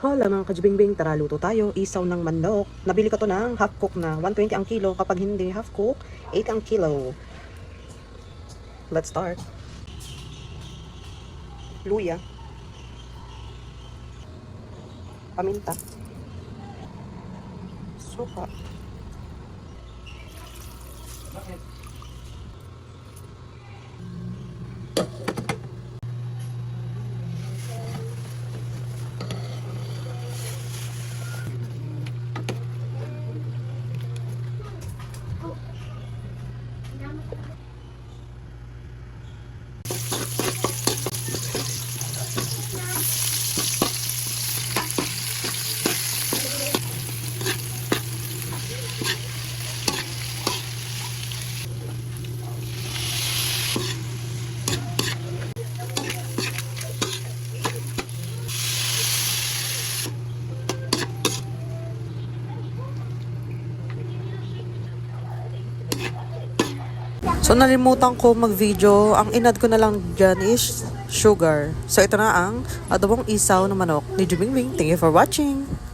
Hala mga kajibingbing, tara luto tayo. Isaw ng manok. Nabili ko to ng half cook na 120 ang kilo. Kapag hindi half cook, 8 ang kilo. Let's start. Luya. Paminta. Suka. So, nalimutan ko mag-video. Ang inad ko na lang dyan is sugar. So, ito na ang adobong isaw na manok ni Jubingbing. Thank you for watching!